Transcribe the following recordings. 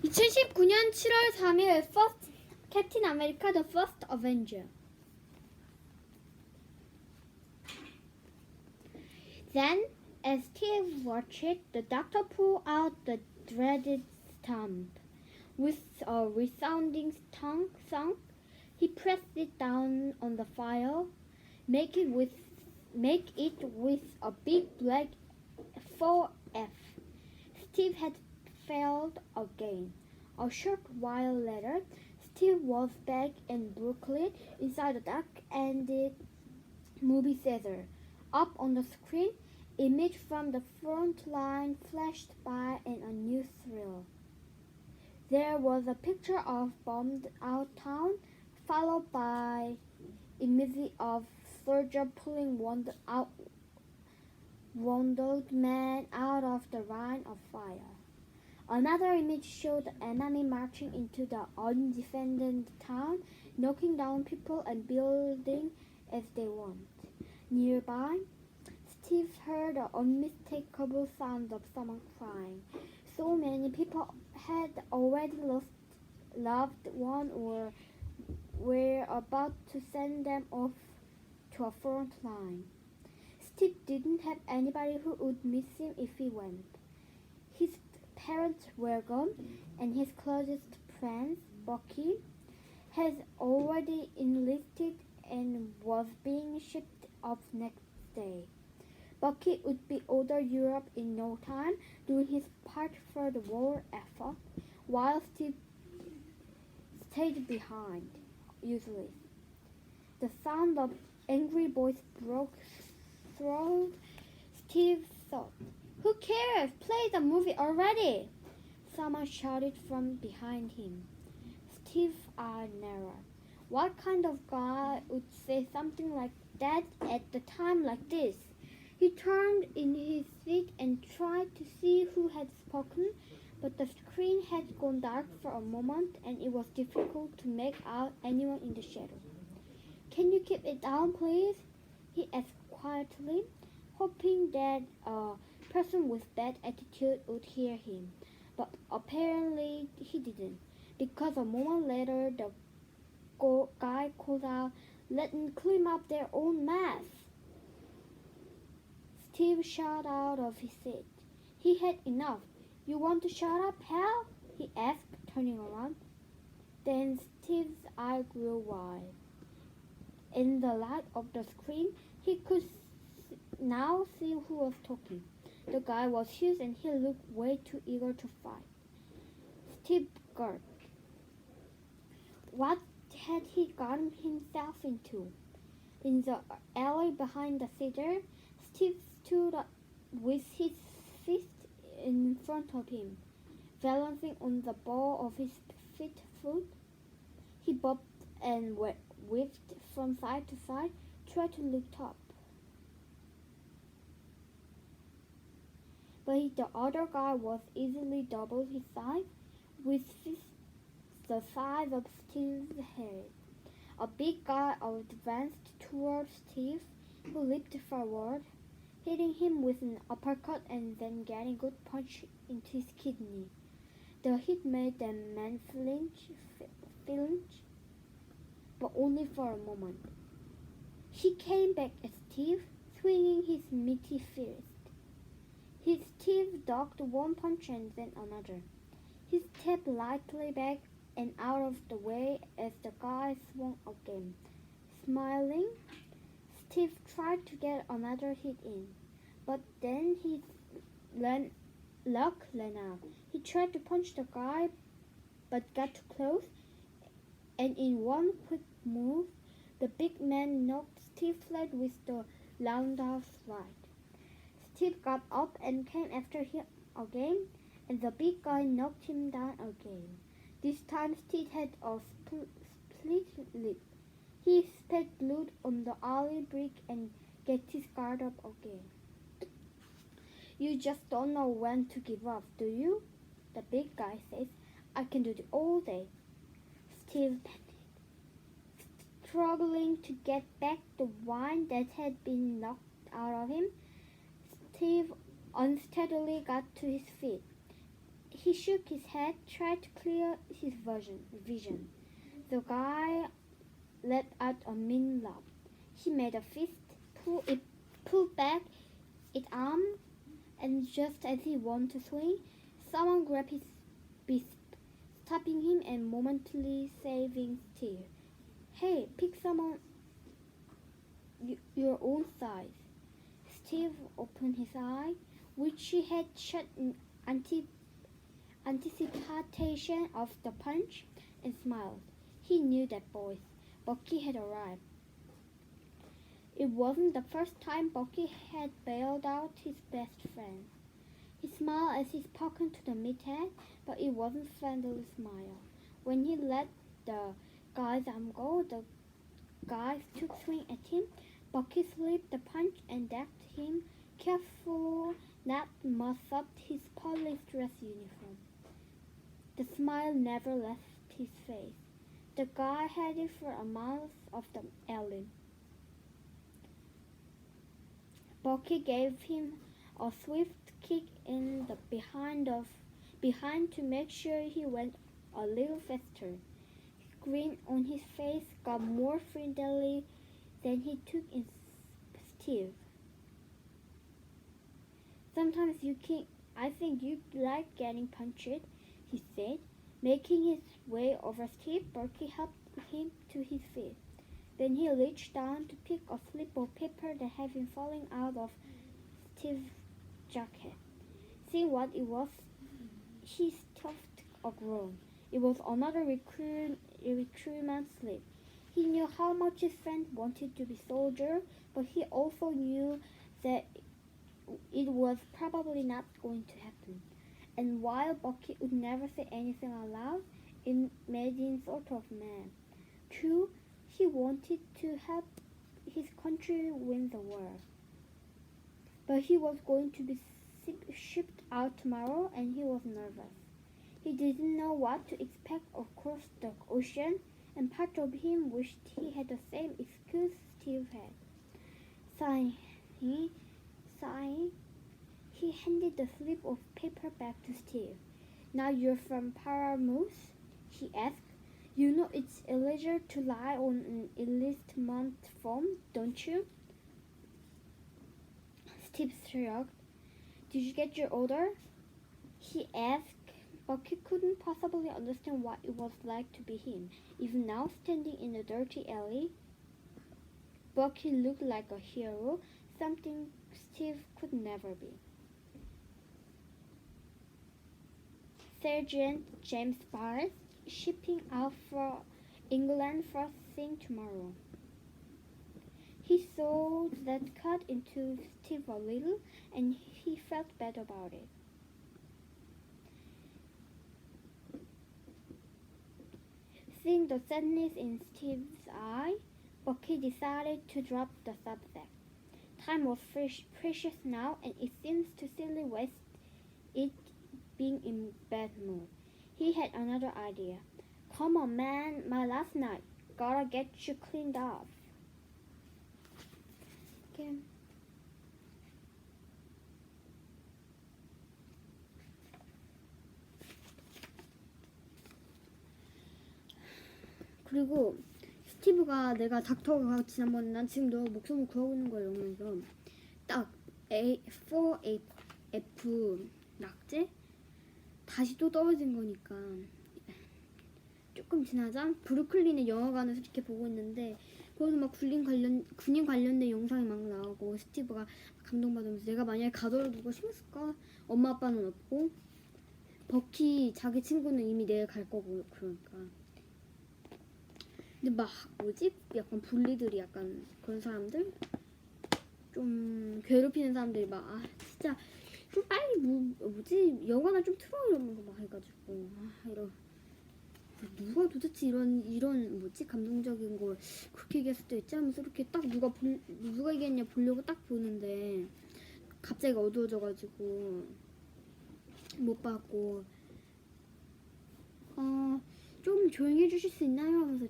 2019년 7월 3일 First Captain America The First Avenger. Then, as Steve watched, the doctor pull out the dreaded stump. With a resounding thunk, he pressed it down on the file, make it with a big black 4F. Steve had failed again. A short while later, Steve was back in Brooklyn inside a dark-ended movie theater. Up on the screen, image from the front line flashed by in a new thrill. There was a picture of bombed-out town, followed by images of soldier pulling wounded man out of the line of fire. Another image showed the enemy marching into the undefended town, knocking down people and buildings as they went. Nearby, Steve heard the unmistakable sound of someone crying. So many people had already lost loved one or were about to send them off to a front line. Steve didn't have anybody who would miss him if he went. His parents were gone, and his closest friend, Bucky, has already enlisted and was being shipped off next day. Bucky would be over Europe in no time, doing his part for the war effort, while Steve stayed behind, useless. The sound of angry voice broke through Steve's thought. "Who cares? Play the movie already!" Someone shouted from behind him. Steve's eyes narrowed. What kind of guy would say something like that at a time like this? He turned in his seat and tried to see who had spoken, but the screen had gone dark for a moment and it was difficult to make out anyone in the shadow. "Can you keep it down, please?" he asked quietly, hoping that a person with bad attitude would hear him. But apparently he didn't, because a moment later the guy called out, "Let them clean up their own mess." Steve shot out of his seat. He had enough. "You want to shut up, pal?" he asked, turning around. Then Steve's eye grew wide. In the light of the screen, he could now see who was talking. The guy was huge and he looked way too eager to fight. Steve gulped. What had he gotten himself into? In the alley behind the theater, Steve stood up with his fist in front of him, balancing on the ball of his foot. He bobbed and whipped from side to side, tried to look top. But the other guy was easily double his size, with fists the size of Steve's head. A big guy advanced towards Steve, who leaped forward, hitting him with an uppercut and then getting a good punch into his kidney. The hit made the man flinch, but only for a moment. He came back at Steve, swinging his meaty fist. Steve ducked one punch and then another. He stepped lightly back and out of the way as the guy swung again. Smiling, Steve tried to get another hit in, but then his luck ran out. He tried to punch the guy, but got too close, and in one quick move, the big man knocked Steve flat with the roundhouse right. Steve got up and came after him again, and the big guy knocked him down again. This time Steve had a split lip. He spat blood on the alley brick and get his guard up again. "You just don't know when to give up, do you?" the big guy says. "I can do it all day." Steve panicked. Struggling to get back the wine that had been knocked out of him, Steve unsteadily got to his feet. He shook his head, tried to clear his vision. The guy let out a mean laugh. He made a fist, pulled back its arm, and just as he wanted to swing, someone grabbed his beast, stopping him and momentarily saving Steve. Hey, pick someone your own size. Steve opened his eye, which he had shut in anticipation of the punch, and smiled. He knew that voice. Bucky had arrived. It wasn't the first time Bucky had bailed out his best friend. He smiled as he spoke to the meathead, but it wasn't a friendly smile. When he let the guy's arm go, the guy took swing at him. Bucky slipped the punch and decked him, careful not to mess up his police dress uniform. The smile never left his face. The guy headed for a mouth of the alley. Bucky gave him a swift kick in the behind to make sure he went a little faster. His grin on his face got more friendly than he took in Steve. Sometimes I think you like getting punched, he said. Making his way over Steve, Bucky helped him to his feet. Then he reached down to pick a slip of paper that had been falling out of Steve's jacket. Seeing what it was, he stuffed a groan. It was another recruitment slip. He knew how much his friend wanted to be soldier, but he also knew that it was probably not going to happen. And while Bucky would never say anything aloud, it made him sort of mad. True, he wanted to help his country win the war. But he was going to be shipped out tomorrow, and he was nervous. He didn't know what to expect across the ocean, and part of him wished he had the same excuse Steve had. Sighing, he handed the slip of paper back to Steve. Now you're from Paramus? He asked. You know it's illegal to lie on an enlistment form, don't you? Steve shrugged. Did you get your order? He asked. Bucky couldn't possibly understand what it was like to be him. Even now, standing in a dirty alley, Bucky looked like a hero, something Steve could never be. Sergeant James Barnes, shipping out for England first thing tomorrow. He saw that cut into Steve a little, and he felt bad about it. Seeing the sadness in Steve's eye, Bucky decided to drop the subject. Time was precious now, and it seems too silly waste it being in bad mood. He had another idea. Come on, man, my last night. Gotta get you cleaned off. Okay. 그리고 스티브가 내가 닥터가 지난번에 난 지금 너 목숨을 구하고 있는 거야 이러면서 딱 A4F 낙제 다시 또 떨어진 거니까 조금 지나자 브루클린의 영화관에서 이렇게 보고 있는데 거기서 막 군인 관련된 영상이 막 나오고 스티브가 감동받으면서 내가 만약에 가더라도 누가 심었을까? 엄마 아빠는 없고 버키 자기 친구는 이미 내일 갈 거고 그러니까 근데 막 뭐지? 약간 bully들이 약간 그런 사람들? 좀 괴롭히는 사람들이 막 진짜 좀 빨리 뭐지? 영화나 좀 틀어 이러는 거 막 해가지고 누가 도대체 이런 뭐지? 감동적인 걸 그렇게 얘기할 수도 있지 하면서 이렇게 딱 누가 얘기했냐 보려고 딱 보는데 갑자기 어두워져가지고 못 봤고 좀 조용히 해주실 수 있나요? 하면서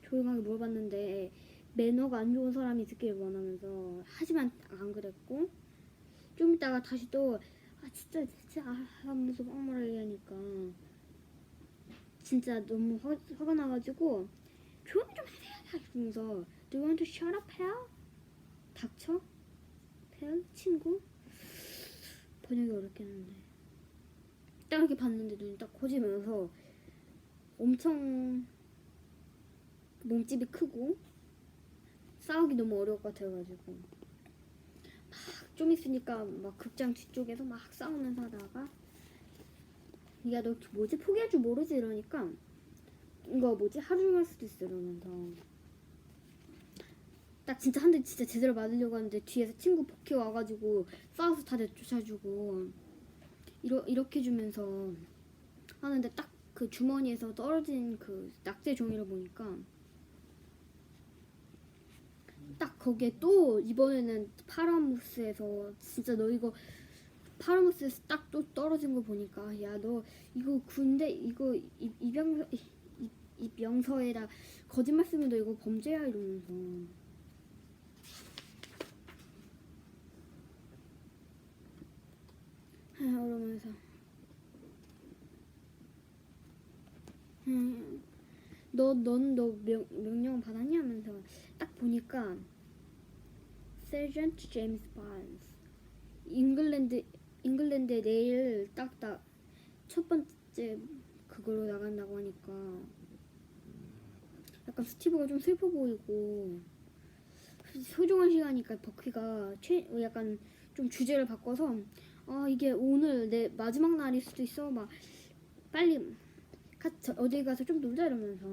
조용하게 물어봤는데 매너가 안 좋은 사람이 듣길 원하면서 하지만 안 그랬고 좀 이따가 다시 또 진짜 무슨 악마를 얘기하니까 진짜 너무 화가 나가지고 조용히 좀 하세요 이러면서 Do you want to shut up, pal? 닥쳐? pal? 친구? 번역이 어렵겠는데 딱 이렇게 봤는데 눈이 딱 커지면서 엄청 몸집이 크고 싸우기 너무 어려울 것 같아가지고 막 좀 있으니까 막 극장 뒤쪽에서 막 싸우면서 하다가 야 너 뭐지 포기할 줄 모르지 이러니까 이거 뭐지 하루 종일 할 수도 있어 이러면서 딱 진짜 한 대 진짜 제대로 맞으려고 하는데 뒤에서 친구 복귀 와가지고 싸워서 다 내쫓아주고 이렇게 주면서 하는데 딱 그 주머니에서 떨어진 그 낙제 종이를 보니까 딱 거기에 또 이번에는 파라무스에서 진짜 너 이거 파라무스에서 딱 또 떨어진 거 보니까 야 너 이거 군대 이거 입영서에다 거짓말 쓰면 너 이거 범죄야 이러면서 그러면서 너 명령 받았냐 하면서 딱 보니까 Sergeant James Barnes 잉글랜드에 내일 딱 첫 번째 그걸로 나간다고 하니까 약간 스티브가 좀 슬퍼 보이고 소중한 시간이니까 버키가 약간 좀 주제를 바꿔서 이게 오늘 내 마지막 날일 수도 있어 막 빨리 어디 가서 좀 놀자 이러면서